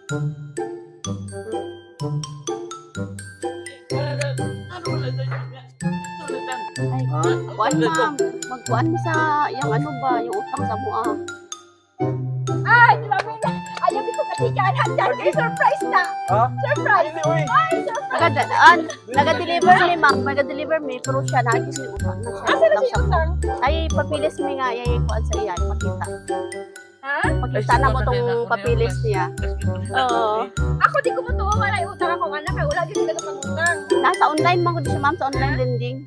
Ay, kuan ma'am. Magkuan mi sa yung ano ba, yung utang sa mua. Ay, grabe na. Ayaw ko kasi kanan dyan. Kay surprise na. Ha? Surprise. Hindi, uy. Ay, surprise. Naga-deliver mi ma'am, naga-deliver mi pero siya nagis mi utang na siya. Asa na siya utang? Ay papilis mi nga ay kuan sa iya, ipakita. Ha? Pakita na mo tong papilis niya. Oo. Ako di ko mo tuwa wala yung utang akong anak. Kaya wala din sila pangutang. Nasa online man gud siya ma'am sa online lending.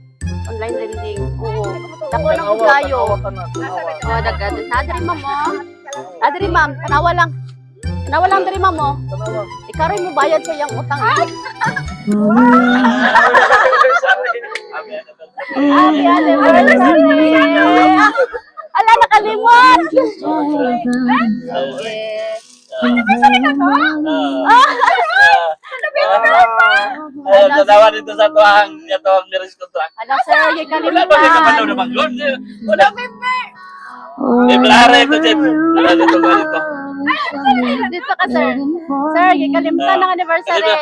Online lending. Oo. Di ko mo tuwa. Dako lang gud kayo. Nasa Oh, dagad. Nadiri ma'am oh. Nadiri ma'am, tanawa lang. Tanawa lang diri ma'am oh. Ikaw rin mo bayad sa iyang utang. Happy anniversary! Ala, nakalimot! Anniversary ka to? Ayun, tatawa dito sa tuwang miris contract. Ano sir, yung Wala ba may kapalaw kalimutan? na manglon? Wala. Eh, blare ito, Jeff. Wala dito, wala dito. Dito ka sir. Sir, yung kalimutan ng anniversary.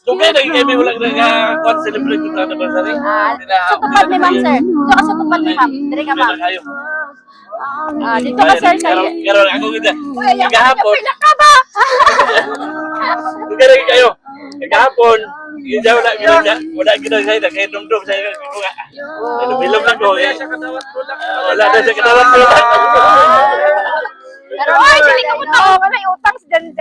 Dugay, naging kami wala nag-celebrate yung anniversary. Sa tupad ni ma'am sir. Dito ka sa tupad ni ma'am. Diri ka ma'am. Dito ka sir sa Pero ako kita. Uy, ayaw ko. Kagahapon. Pila ka ba? Dugay lagi kayo. Kagahapon. Hindi wala ginagawa na kaya dumdum sa iyo. Bilog lang ko. Wala na siya kadawat ko. Pero Ay, dili ka mo tuwa. Wala yung utang sa dyan.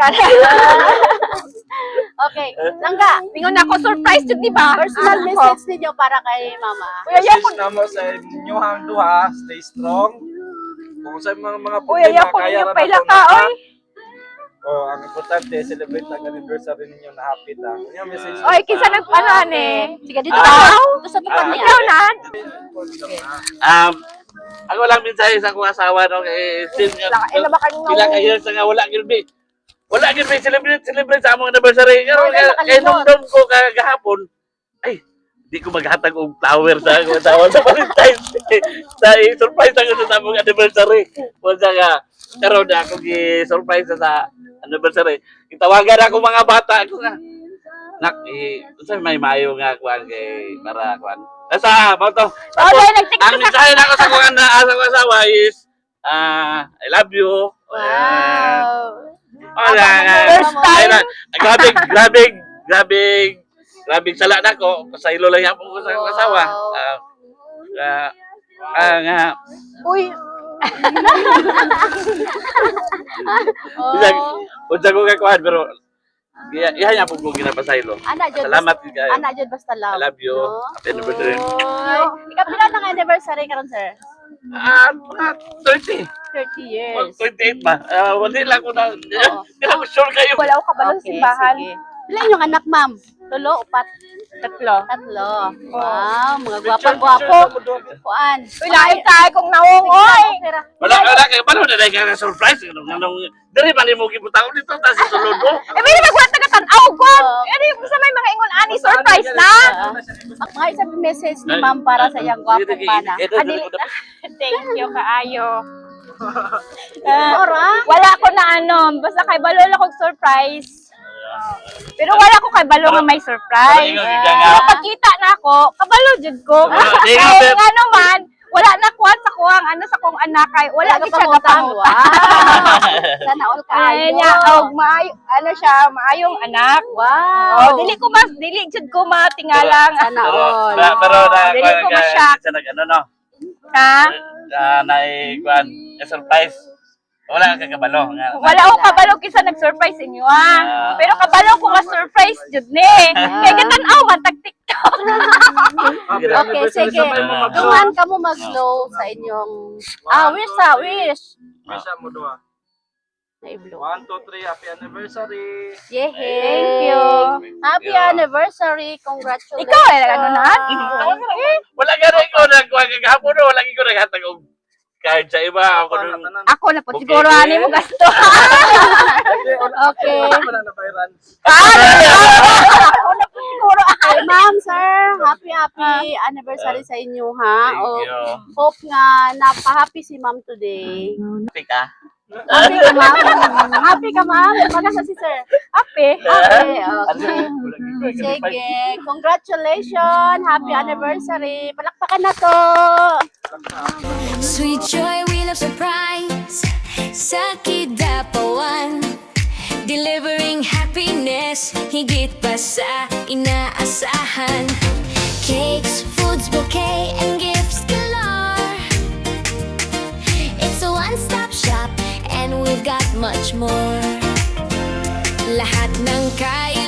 okay. Langga, Pingon ako surprise yun, di ba? personal message ninyo para kay mama. Uy, ayaw ko. Message na mo sa inyo hang duha, stay strong. Kung sa mga Uy, ayaw ko kaya ninyo ra na paila to ka, na. oy. Oh, ang importante celebrate ang anniversary ninyo na happy ta. Yung message. Oy, kinsa nagpanan eh. Sige, dito ka. Dito sa tupad niya. Ikaw na. Ako lang minsan sa kong asawa no kay Sin nga. Ila ba kang Pila ka years nga wala gilbi. Wala gilbi celebrate sa among anniversary. Pero Wala kay nakalimot. nung ko kagahapon. Ay, di ko maghatag og flower sa akong asawa sa Valentine's Day. Sa surprise ako sa among anniversary. Wala nga karon na ako gi-surprise sa anniversary. Gitawagan ako mga bata ko nga. Nak, unsa may maayo nga kuan kay para kuan. Asa, mo to. Oh, dahil nag-text Ang mensahe na ako sa kong asawa is, I love you. Wow. Wala nga. First time. Grabe sala na ko. Pasaylo lang yan po ko sa akong asawa. Nga. Uy, Unsa ko kakuan pero iya niya po ko ginapasaylo. Salamat kayo. Ana jud basta I love. love you. Happy anniversary. Ikapila ng anniversary karon sir? Mga 30. 30 years. 28 ba? Wala lang ko na. Hindi lang ko sure kayo. wala ko kabalong simbahan. sige. Pila inyong anak, ma'am? Tulo, upat? Tatlo. Tatlo. Wow, mga gwapa-gwapo. Kuan. Uy, lain tayo kung naungoy. Wala kayo. Paano na dahil ka surprise? Dari pa ni mo kiputaw dito. Tapos isulod mo. Eh, may nagwat na katanaw ko. Ano yung sa may mga ingon ani surprise na? Mga isang message ni ma'am para sa iyang gwapong pana. Thank you kaayo. Ora? Wala ko na ano, basta kay balon ako surprise. Pero wala ko kay balo nga may surprise. Pero pagkita na ako, kabalo jud ko. Di Kaya nga, nga naman, wala na kuwan sa kuwang ano sa kong anak kay wala Wala gid ka siya pangutang. gatang. Wow. Sana all Kaya kayo. niya og maayo ano siya, maayong anak. Wow. Oh, dili jud ko matingalang. Sana all. Pero na Dili ko ma-shock. sa nag-ano no? Ha? Kuan, surprise. Wala ka kabalo. Wala akong kabalo kisa nag-surprise inyo Pero kabalo ko nga surprise jud ni. Kay gatan-aw man tag TikTok. Okay, sige. Duman ka mo mag-glow sa inyong... wish sa wish. Misa mo duha. Na-blow. 1 2 3 happy anniversary. Yay! Thank you. Happy anniversary! Congratulations! Ikaw ay ano na? Wala ka rin ko nagkuha kagahapon no. Wala ko naghatag og card sa iba. Ako nung Ako na po siguro ani mo gasto. Okay. Wala na bayaran. Ako na po siguro. Ay, ma'am, sir, happy anniversary sa inyo, ha? Thank O, you. hope nga napa-happy si ma'am today. Happy ka? Happy ka, ma'am? Happy ka, ma'am? Magkasa si sir. Happy. Okay, Ano? okay. Wala gid ka Sige, congratulations! Happy anniversary! Palakpakan na to! Sweet joy, we love surprise sa Kidapawan, delivering happiness higit pa sa inaasahan. Cakes, foods, bouquet, and gifts galore. It's a one-stop shop and we've got much more. Lahat ng kailangan